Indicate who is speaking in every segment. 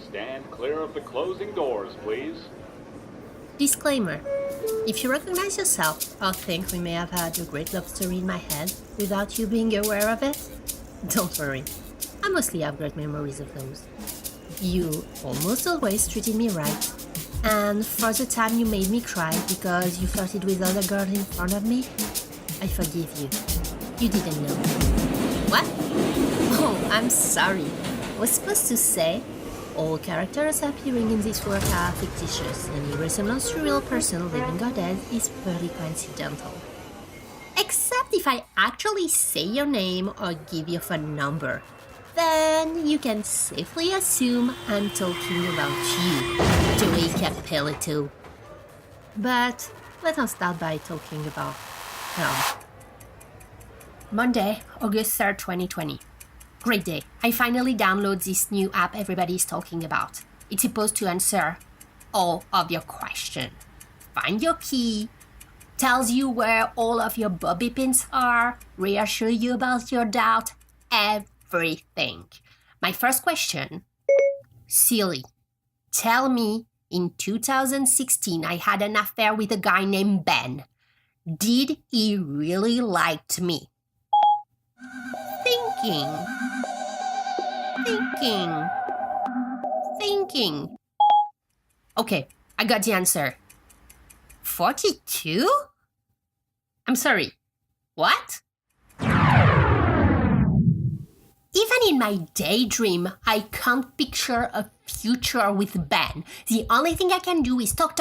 Speaker 1: Stand clear of the closing doors, please.
Speaker 2: Disclaimer. If you recognize yourself or think we may have had a great love story in my head without you being aware of it, don't worry. I mostly have great memories of those. You almost always treated me right. And for the time you made me cry because you flirted with other girls in front of me, I forgive you. You didn't know. What? Oh, I'm sorry. I was supposed to say, all characters appearing in this work are fictitious. Any resemblance to a real person living or dead is purely coincidental. Except if I actually say your name or give your phone number. Then you can safely assume I'm talking about you, Joey Capelito. But let us start by talking about Monday, August 3rd, 2020. Great day. I finally download this new app everybody's talking about. It's supposed to answer all of your questions. Find your key, tells you where all of your bobby pins are, reassure you about your doubt, everything. My first question, silly. Tell me, in 2016 I had an affair with a guy named Ben. Did he really like me? Thinking. Okay, I got the answer. 42? I'm sorry, what? Even in my daydream, I can't picture a future with Ben. The only thing I can do is talk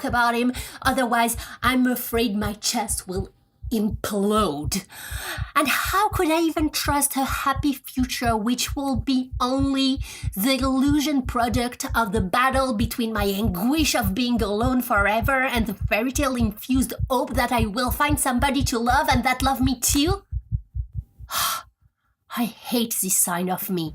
Speaker 2: about him. Otherwise, I'm afraid my chest will implode. And how could I even trust a happy future which will be only the illusion product of the battle between my anguish of being alone forever and the fairy tale infused hope that I will find somebody to love and that love me too? I hate this sign of me.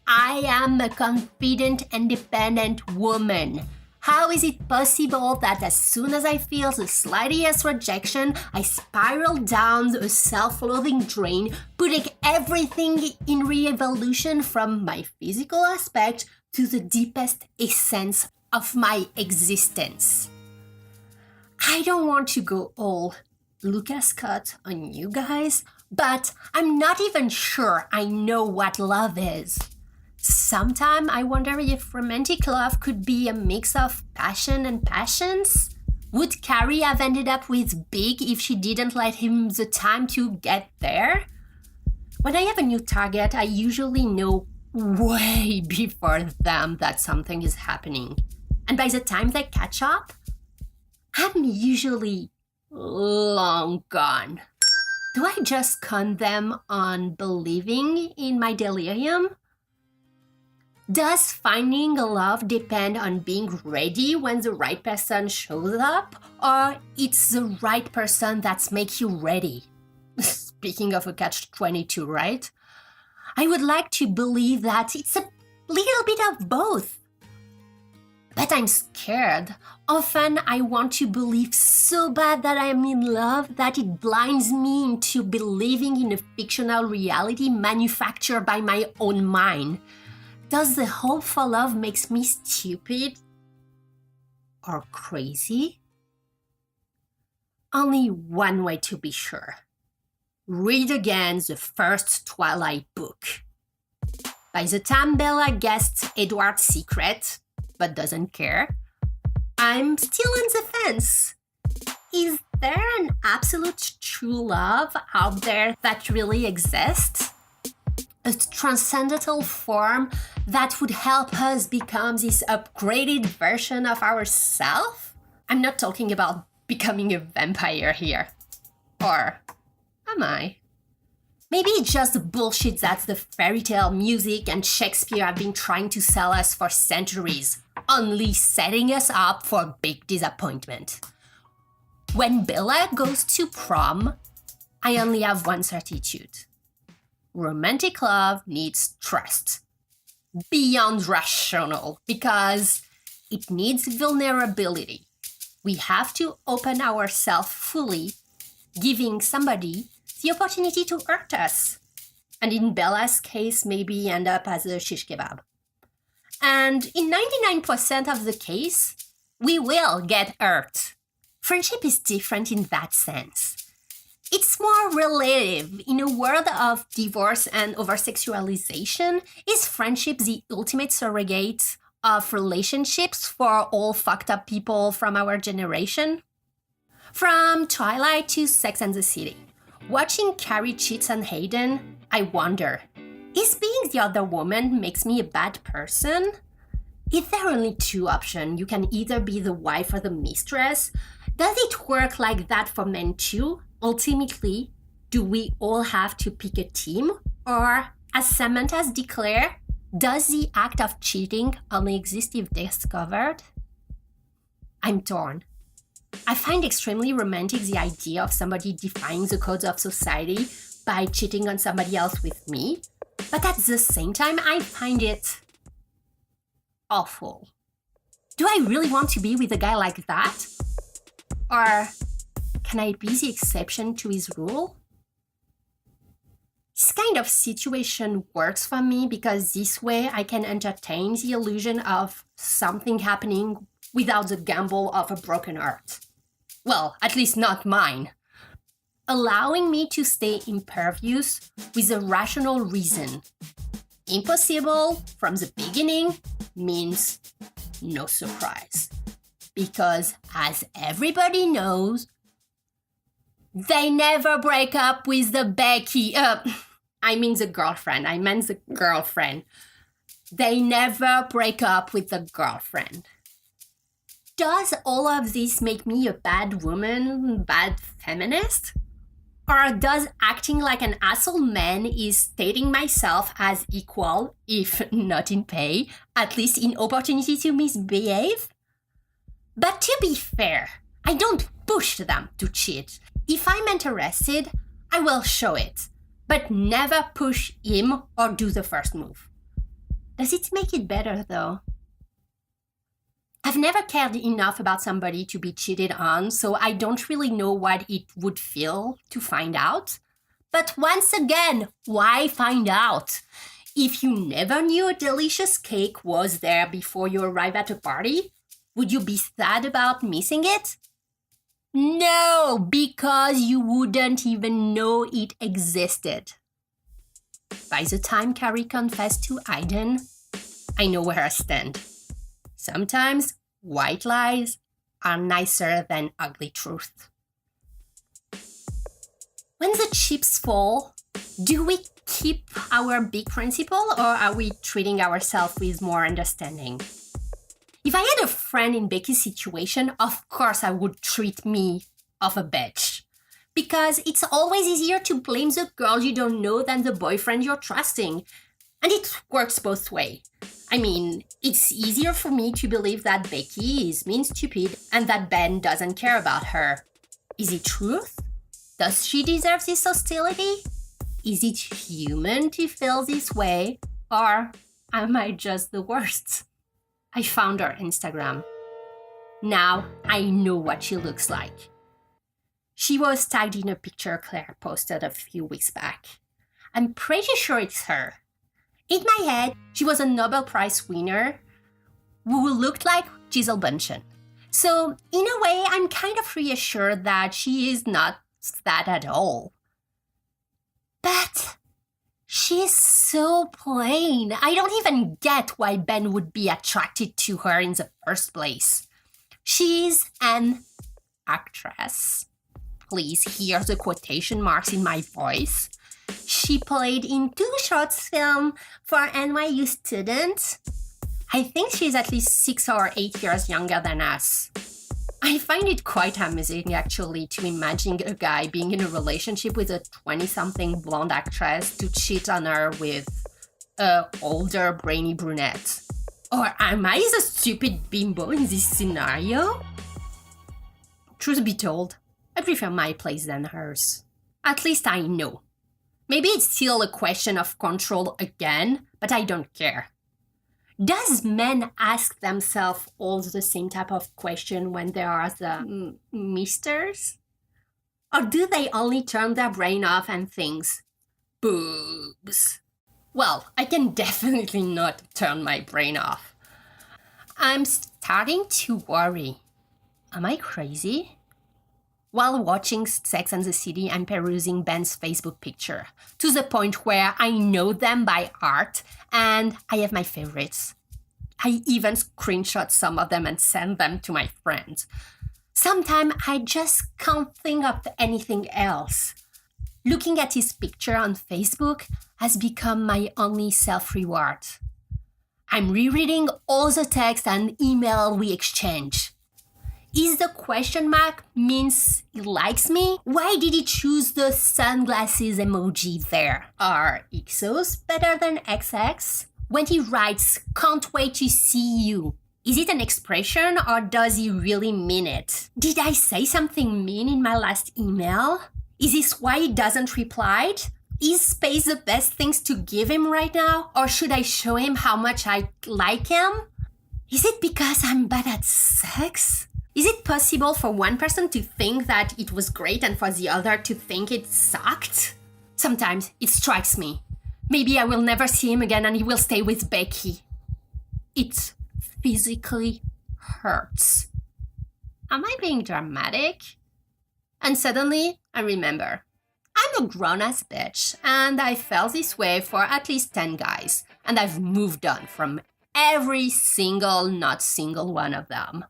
Speaker 2: I am a confident, independent woman. How is it possible that as soon as I feel the slightest rejection, I spiral down a self-loathing drain, putting everything in re-evolution from my physical aspect to the deepest essence of my existence? I don't want to go all Lucas Scott on you guys, but I'm not even sure I know what love is. Sometimes I wonder if romantic love could be a mix of passion and passions. Would Carrie have ended up with Big if she didn't let him the time to get there? When I have a new target, I usually know way before them that something is happening. And by the time they catch up, I'm usually long gone. Do I just con them on believing in my delirium? Does finding a love depend on being ready when the right person shows up? Or it's the right person that makes you ready? Speaking of a catch-22, right? I would like to believe that it's a little bit of both. But I'm scared. Often I want to believe so bad that I am in love that it blinds me into believing in a fictional reality manufactured by my own mind. Does the hope for love makes me stupid or crazy? Only one way to be sure. Read again the first Twilight book. By the time Bella guessed Edward's secret, but doesn't care, I'm still on the fence. Is there an absolute true love out there that really exists? A transcendental form that would help us become this upgraded version of ourselves? I'm not talking about becoming a vampire here. Or am I? Maybe it's just the bullshit that the fairy tale music and Shakespeare have been trying to sell us for centuries, only setting us up for big disappointment. When Bella goes to prom, I only have one certitude. Romantic love needs trust. Beyond rational, because it needs vulnerability. We have to open ourselves fully, giving somebody the opportunity to hurt us. And in Bella's case, maybe end up as a shish kebab. And in 99% of the case, we will get hurt. Friendship is different in that sense. It's more relative. In a world of divorce and over-sexualization, is friendship the ultimate surrogate of relationships for all fucked up people from our generation? From Twilight to Sex and the City, watching Carrie cheat on Hayden, I wonder, is being the other woman makes me a bad person? Is there only two options? You can either be the wife or the mistress. Does it work like that for men too? Ultimately, do we all have to pick a team? Or, as Samantha's declare, does the act of cheating only exist if discovered? I'm torn. I find extremely romantic the idea of somebody defying the codes of society by cheating on somebody else with me, but at the same time, I find it awful. Do I really want to be with a guy like that? Or can I be the exception to his rule? This kind of situation works for me because this way I can entertain the illusion of something happening without the gamble of a broken heart. Well, at least not mine. Allowing me to stay impervious with a rational reason. Impossible from the beginning means no surprise. Because as everybody knows, they never break up with the Becky. I meant the girlfriend. They never break up with the girlfriend. Does all of this make me a bad woman, bad feminist? Or does acting like an asshole man is stating myself as equal, if not in pay, at least in opportunity to misbehave? But to be fair, I don't push them to cheat. If I'm interested, I will show it, but never push him or do the first move. Does it make it better though? I've never cared enough about somebody to be cheated on, so I don't really know what it would feel to find out. But once again, why find out? If you never knew a delicious cake was there before you arrived at a party, would you be sad about missing it? No, because you wouldn't even know it existed. By the time Carrie confessed to Aiden, I know where I stand. Sometimes white lies are nicer than ugly truth. When the chips fall, do we keep our big principle or are we treating ourselves with more understanding? If I had a friend in Becky's situation, of course I would treat me of a bitch. Because it's always easier to blame the girl you don't know than the boyfriend you're trusting. And it works both ways. I mean, it's easier for me to believe that Becky is mean stupid and that Ben doesn't care about her. Is it truth? Does she deserve this hostility? Is it human to feel this way? Or am I just the worst? I found her Instagram. Now I know what she looks like. She was tagged in a picture Claire posted a few weeks back. I'm pretty sure it's her. In my head, she was a Nobel Prize winner who looked like Giselle Bündchen. So, in a way, I'm kind of reassured that she is not that at all. But she's so plain. I don't even get why Ben would be attracted to her in the first place. She's an actress. Please hear the quotation marks in my voice. She played in 2 short films for NYU students. I think she's at least 6 or 8 years younger than us. I find it quite amusing, actually, to imagine a guy being in a relationship with a 20-something blonde actress to cheat on her with an older, brainy brunette. Or am I the stupid bimbo in this scenario? Truth be told, I prefer my place than hers. At least I know. Maybe it's still a question of control again, but I don't care. Does men ask themselves all the same type of question when they are the misters? Or do they only turn their brain off and think, boobs? Well, I can definitely not turn my brain off. I'm starting to worry. Am I crazy? While watching Sex and the City, I'm perusing Ben's Facebook picture, to the point where I know them by heart and I have my favorites. I even screenshot some of them and send them to my friends. Sometimes I just can't think of anything else. Looking at his picture on Facebook has become my only self-reward. I'm rereading all the text and email we exchange. Is the question mark means he likes me? Why did he choose the sunglasses emoji there? Are XOs better than XX? When he writes, "Can't wait to see you," is it an expression or does he really mean it? Did I say something mean in my last email? Is this why he doesn't reply? Is space the best things to give him right now? Or should I show him how much I like him? Is it because I'm bad at sex? Is it possible for one person to think that it was great and for the other to think it sucked? Sometimes it strikes me. Maybe I will never see him again and he will stay with Becky. It physically hurts. Am I being dramatic? And suddenly, I remember. I'm a grown-ass bitch, and I felt this way for at least 10 guys, and I've moved on from every single not single one of them.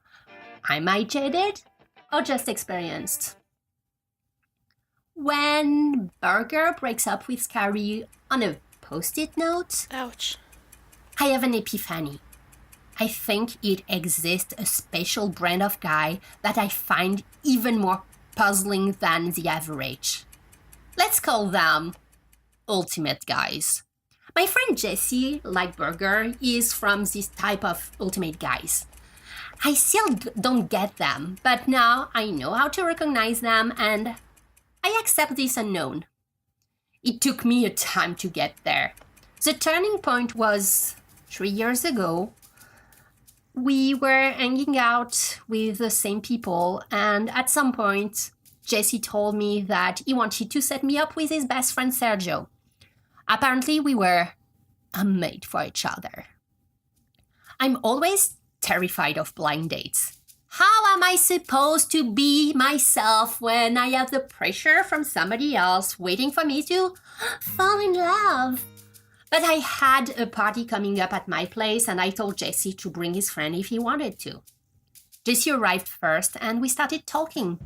Speaker 2: Am I jaded or just experienced? When Burger breaks up with Carrie on a post-it note,
Speaker 3: Ouch.
Speaker 2: I have an epiphany. I think it exists a special brand of guy that I find even more puzzling than the average. Let's call them ultimate guys. My friend Jesse, like Burger, is from this type of ultimate guys. I still don't get them, but now I know how to recognize them and I accept this unknown. It took me a time to get there. The turning point was 3 years ago. We were hanging out with the same people, and at some point, Jesse told me that he wanted to set me up with his best friend Sergio. Apparently, we were made for each other. I'm always terrified of blind dates. How am I supposed to be myself when I have the pressure from somebody else waiting for me to fall in love? But I had a party coming up at my place and I told Jesse to bring his friend if he wanted to. Jesse arrived first and we started talking.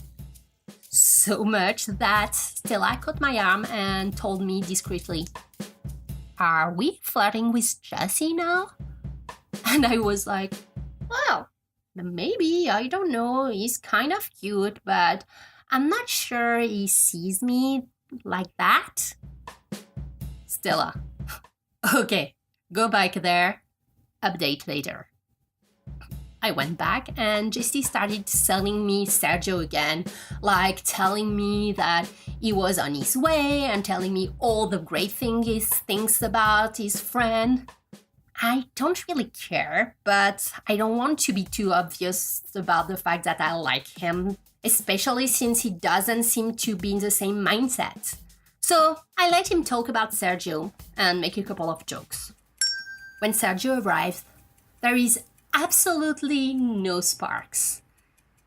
Speaker 2: So much that Stella caught my arm and told me discreetly, "Are we flirting with Jesse now?" And I was like, well, maybe, I don't know, he's kind of cute, but I'm not sure he sees me like that. Stella, okay, go back there, update later. I went back and Jesse started selling me Sergio again, like telling me that he was on his way and telling me all the great things he thinks about his friend. I don't really care, but I don't want to be too obvious about the fact that I like him, especially since he doesn't seem to be in the same mindset. So I let him talk about Sergio and make a couple of jokes. When Sergio arrives, there is absolutely no sparks.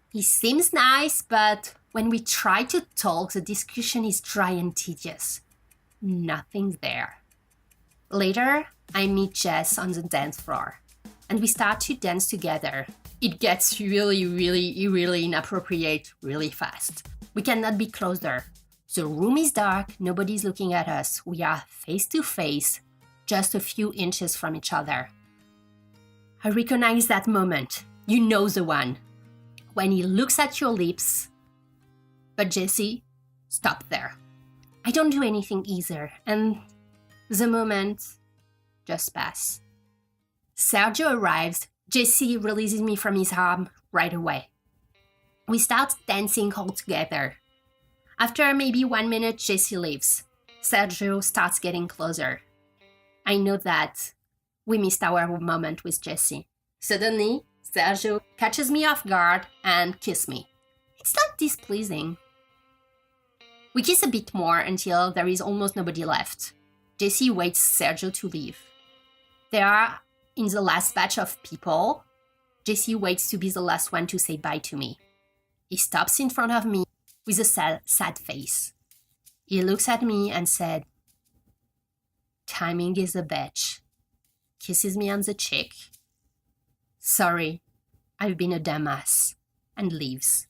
Speaker 2: He seems nice, but when we try to talk, the discussion is dry and tedious. Nothing there. Later, I meet Jess on the dance floor, and we start to dance together. It gets really inappropriate really fast. We cannot be closer. The room is dark, nobody's looking at us. We are face to face, just a few inches from each other. I recognize that moment. You know the one. When he looks at your lips. But Jesse, stop there. I don't do anything either, and the moment just pass. Sergio arrives. Jesse releases me from his arm right away. We start dancing all together. After maybe 1 minute, Jesse leaves. Sergio starts getting closer. I know that we missed our moment with Jesse. Suddenly, Sergio catches me off guard and kisses me. It's not displeasing. We kiss a bit more until there is almost nobody left. Jesse waits Sergio to leave. They are in the last batch of people. Jesse waits to be the last one to say bye to me. He stops in front of me with a sad face. He looks at me and said, "Timing is a bitch." Kisses me on the cheek. "Sorry, I've been a dumbass," and leaves.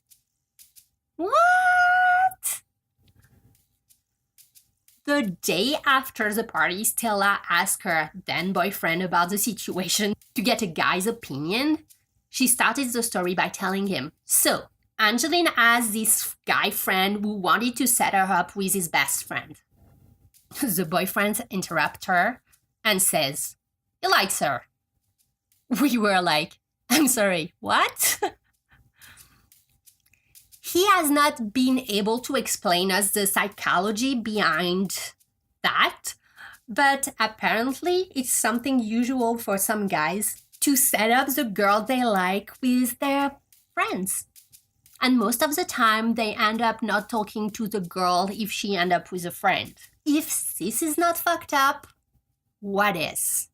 Speaker 2: What? The day after the party, Stella asked her then boyfriend about the situation to get a guy's opinion. She started the story by telling him, "So, Angeline has this guy friend who wanted to set her up with his best friend." The boyfriend interrupts her and says, "He likes her." We were like, "I'm sorry, what?" He has not been able to explain us the psychology behind that, but apparently it's something usual for some guys to set up the girl they like with their friends. And most of the time, they end up not talking to the girl if she ends up with a friend. If this is not fucked up, what is?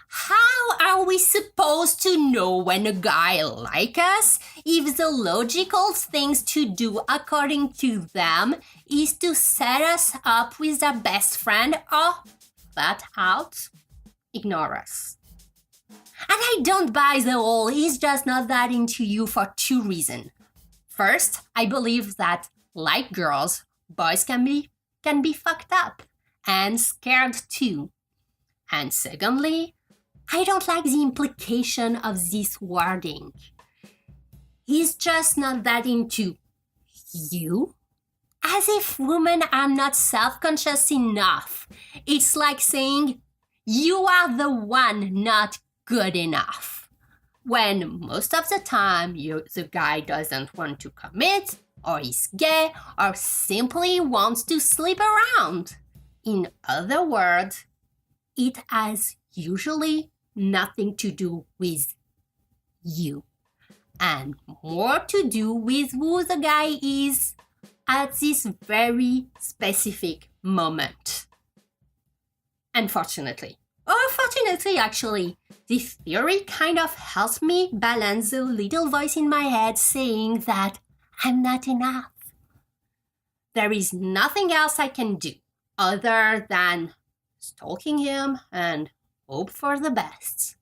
Speaker 2: How are we supposed to know when a guy likes us if the logical things to do according to them is to set us up with their best friend or flat out ignore us? And I don't buy the whole "he's just not that into you" for two reasons. First, I believe that, like girls, boys can be fucked up and scared too. And secondly, I don't like the implication of this wording. "He's just not that into you?" As if women are not self-conscious enough. It's like saying, "You are the one not good enough," when most of the time the guy doesn't want to commit, or is gay, or simply wants to sleep around. In other words, it has usually nothing to do with you, and more to do with who the guy is at this very specific moment. Unfortunately, or fortunately actually, this theory kind of helps me balance the little voice in my head saying that I'm not enough. There is nothing else I can do other than stalking him and hope for the best.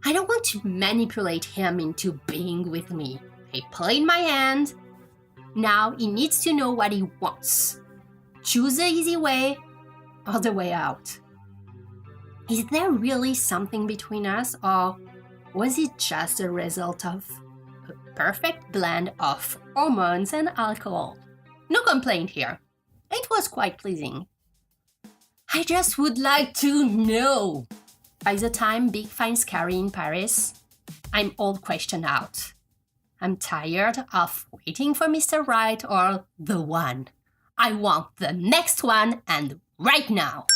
Speaker 2: I don't want to manipulate him into being with me. I played my hand. Now he needs to know what he wants. Choose the easy way or the way out. Is there really something between us, or was it just a result of a perfect blend of hormones and alcohol? No complaint here. It was quite pleasing. I just would like to know. By the time Big finds Carrie in Paris, I'm all questioned out. I'm tired of waiting for Mr. Right or the one. I want the next one, and right now.